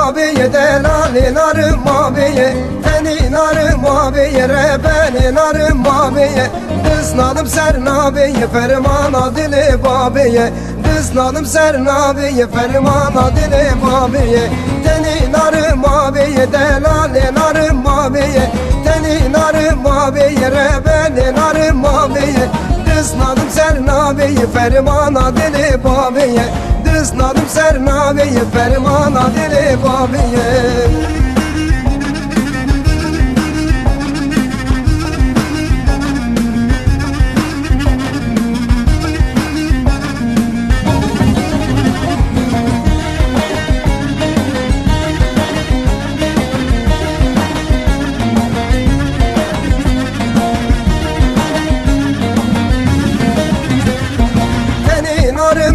abiye, delali narım abiye, teni narım abiye, rebeni narım abiye, kıznadım serin abiye, fermana dili babiye, kıznadım serin abiye, fermana dili babiye, teni narım abiye, delali narım abiye, teni narım abiye, rebeni narım abiye, kıznadım serin abiye, fermana dili babiye, kıznadım serin abiye, fermana dili babiye.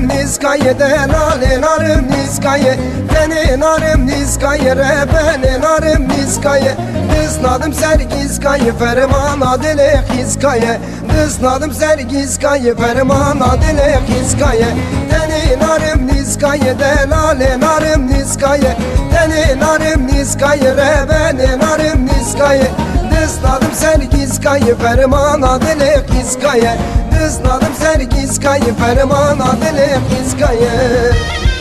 Niskaye, delali narım niskaye, teni narım niskaye, rebeni narım niskaye, kıznadım sergiskaye, fermana dili hiskaye, kıznadım sergiskaye, fermana dili hiskaye, teni narım niskaye, delali narım niskaye, teni narım niskaye, rebeni narım niskaye, kıznadım sergiskaye, fermana dili hiskaye, kıznadım sergiskaye, fermana dili hiskaye.